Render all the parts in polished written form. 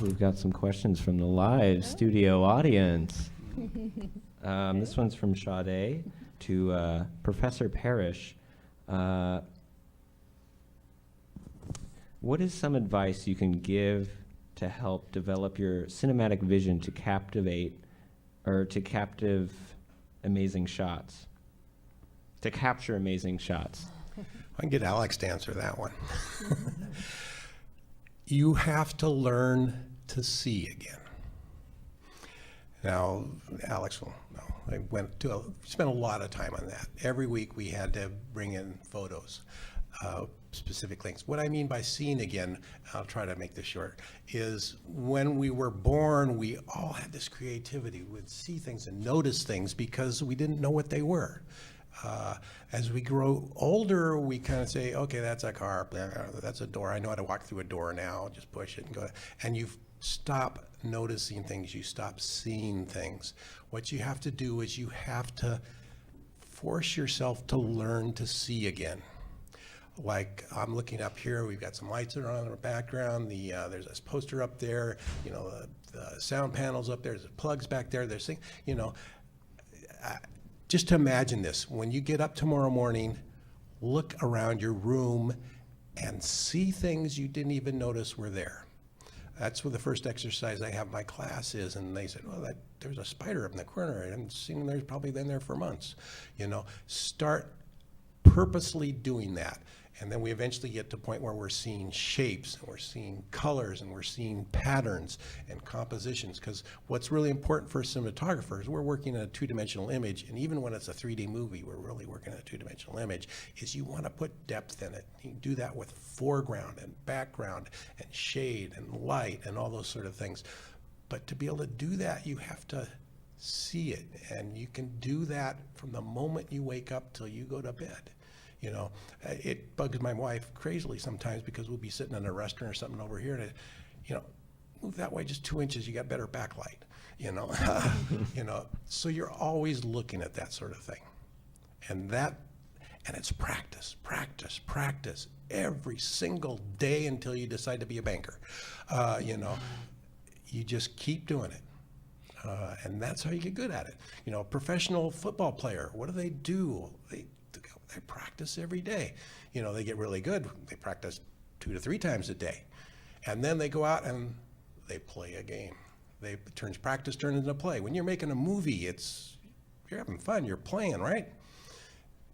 We've got some questions from the live studio audience. This one's from Sade to Professor Parrish. What is some advice you can give to help develop your cinematic vision to captivate or to capture amazing shots? To capture amazing shots. I can get Alex to answer that one. You have to learn to see again. Now, Alex will know. I spent a lot of time on that. Every week we had to bring in photos, specific things. What I mean by seeing again, I'll try to make this short, is when we were born, we all had this creativity. We'd see things and notice things because we didn't know what they were. As we grow older, we kind of say, okay, that's a car, that's a door. I know how to walk through a door now, just push it and go. And you stop noticing things, you stop seeing things. What you have to do is you have to force yourself to learn to see again. Like I'm looking up here, we've got some lights that are on in the background, there's this poster up there, the sound panels up there, there's plugs back there, there's things, just to imagine this, when you get up tomorrow morning, look around your room and see things you didn't even notice were there. That's what the first exercise I have in my class is, and they said, well, there's a spider up in the corner. I haven't seen them, there's probably been there for months. Start purposely doing that. And then we eventually get to a point where we're seeing shapes, and we're seeing colors, and we're seeing patterns and compositions. Because what's really important for a cinematographer is we're working in a two-dimensional image, and even when it's a 3D movie, we're really working in a two-dimensional image, is you want to put depth in it. You can do that with foreground and background and shade and light and all those sort of things. But to be able to do that, you have to see it. And you can do that from the moment you wake up till you go to bed. It bugs my wife crazily sometimes because we'll be sitting in a restaurant or something over here and, move that way just 2 inches, you got better backlight, so you're always looking at that sort of thing. And it's practice every single day until you decide to be a banker. You just keep doing it. And that's how you get good at it. A professional football player, what do? They practice every day. They get really good. They practice 2 to 3 times a day. And then they go out and they play a game. Practice turns into play. When you're making a movie, you're having fun, you're playing, right?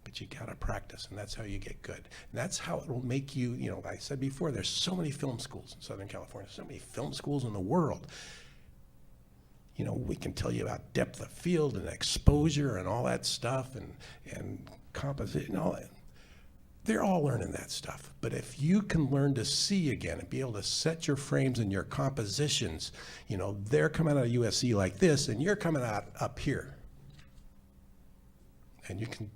But you gotta practice, and that's how you get good. And that's how it will make you, I said before, there's so many film schools in Southern California, so many film schools in the world. We can tell you about depth of field and exposure and all that stuff and composition, all that. They're all learning that stuff. But if you can learn to see again and be able to set your frames and your compositions, they're coming out of USC like this and you're coming out up here. And you can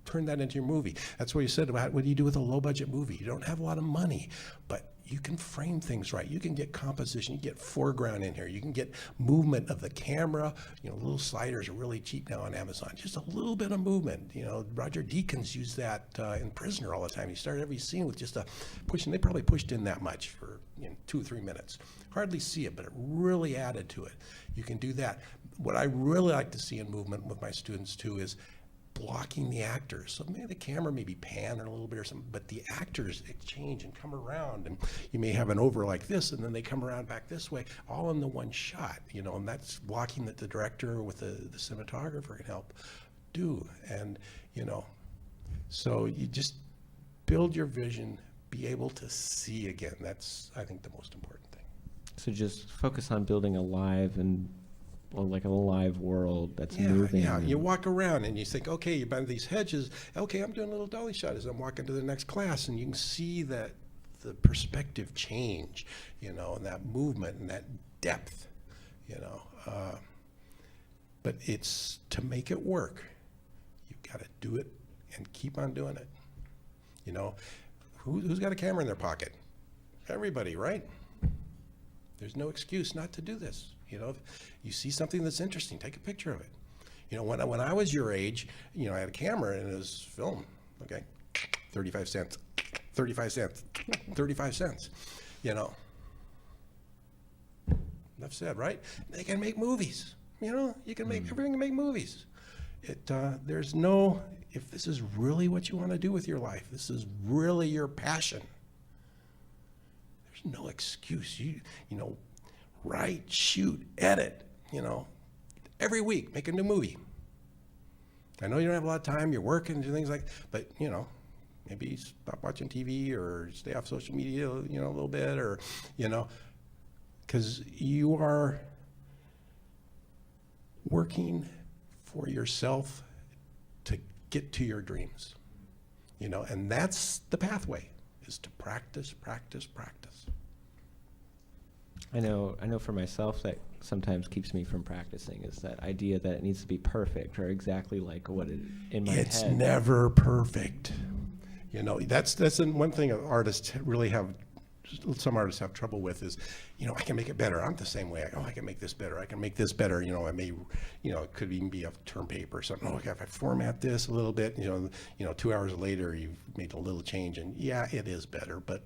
turn that into your movie. That's what you said about what do you do with a low budget movie? You don't have a lot of money, but you can frame things right. You can get composition, you get foreground in here. You can get movement of the camera. Little sliders are really cheap now on Amazon. Just a little bit of movement. Roger Deakins used that in Prisoner all the time. He started every scene with just a push, and they probably pushed in that much for 2 or 3 minutes. Hardly see it, but it really added to it. You can do that. What I really like to see in movement with my students too is blocking the actors. So maybe the camera may be pan or a little bit or something, but the actors change and come around, and you may have an over like this and then they come around back this way, all in the one shot, and that's blocking that the director with the cinematographer can help do. And so you just build your vision, be able to see again. That's, I think, the most important thing. So just focus on building a live world that's moving. Yeah, you walk around and you think, okay, you're by these hedges. Okay, I'm doing a little dolly shot as I'm walking to the next class, and you can see that the perspective change, and that movement and that depth, But it's to make it work. You've got to do it and keep on doing it. Who's got a camera in their pocket? Everybody, right? There's no excuse not to do this. If you see something that's interesting, take a picture of it. When I was your age, I had a camera and it was film. Okay, 35 cents, 35 cents, 35 cents. enough said, right? They can make movies. You know, you can make, everyone can make movies. There's no, if this is really what you want to do with your life, this is really your passion, there's no excuse. You know, write, shoot, edit, you know, every week, make a new movie. I know you don't have a lot of time, you're working, do things like, but you know, maybe stop watching TV or stay off social media, you know, a little bit, or, you know, because you are working for yourself to get to your dreams, you know, and that's the pathway, is to practice, practice, practice. I know for myself that sometimes keeps me from practicing is that idea that it needs to be perfect or exactly like what it in my head. It's never perfect. You know, that's one thing artists really have, some artists have trouble with is, you know, I can make it better. I'm the same way. I can make this better. I can make this better. You know, I may, you know, it could even be a term paper or something. Oh, if I format this a little bit, you know, 2 hours later, you've made a little change and yeah, it is better, but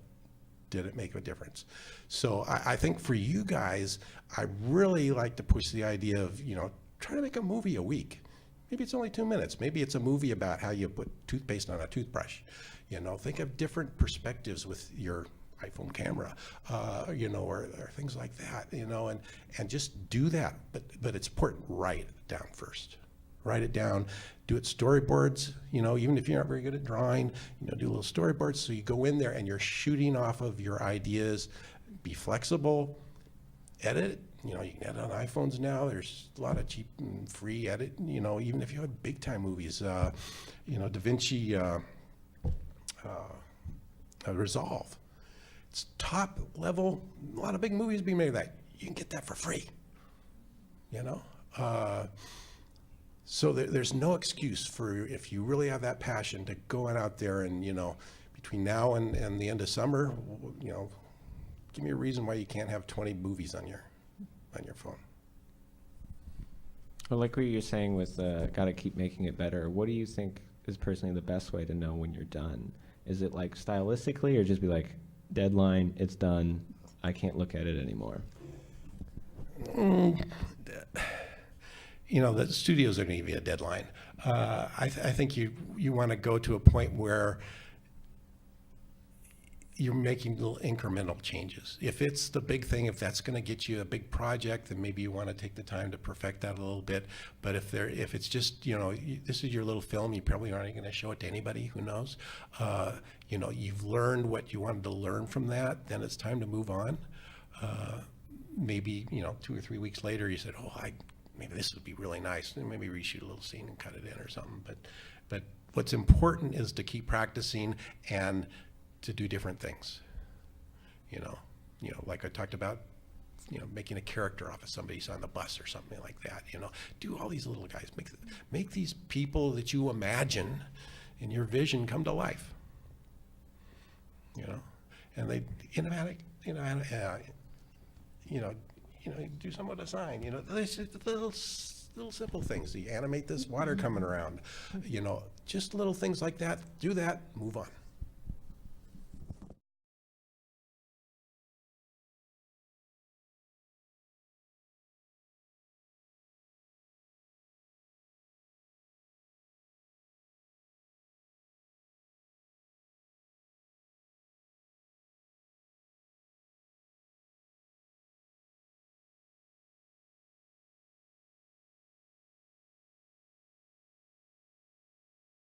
did it make a difference? So I think for you guys, I really like to push the idea of, you know, try to make a movie a week. Maybe it's only 2 minutes. Maybe it's a movie about how you put toothpaste on a toothbrush. You know, think of different perspectives with your iPhone camera, you know, or things like that, you know, and just do that. But it's important, write it down first. Write it down, do it storyboards, you know, even if you're not very good at drawing, you know, do little storyboards so you go in there and you're shooting off of your ideas. Be flexible, edit, you know, you can edit on iPhones now. There's a lot of cheap and free edit, you know, even if you have big time movies, you know, DaVinci Resolve. It's top level, a lot of big movies being made of that. You can get that for free, you know? So there's no excuse for, if you really have that passion, to go out there and, you know, between now and the end of summer, you know, give me a reason why you can't have 20 movies on your phone. Well, like what you're saying with gotta keep making it better, what do you think is personally the best way to know when you're done? Is it like stylistically, or just be like, deadline, it's done, I can't look at it anymore? You know, the studios are going to give you a deadline. I think you want to go to a point where you're making little incremental changes. If it's the big thing, if that's going to get you a big project, then maybe you want to take the time to perfect that a little bit. But if it's just, you know, this is your little film, you probably aren't going to show it to anybody, who knows? You know, you've learned what you wanted to learn from that, then it's time to move on. Maybe, you know, 2 or 3 weeks later, you said, oh, maybe this would be really nice. And maybe reshoot a little scene and cut it in or something. But what's important is to keep practicing and to do different things. You know, like I talked about, you know, making a character off of somebody on the bus or something like that. You know, do all these little guys, make these people that you imagine in your vision come to life. You know, and they do some with a sign. You know, there's little simple things. You animate this water coming around. You know, just little things like that. Do that. Move on.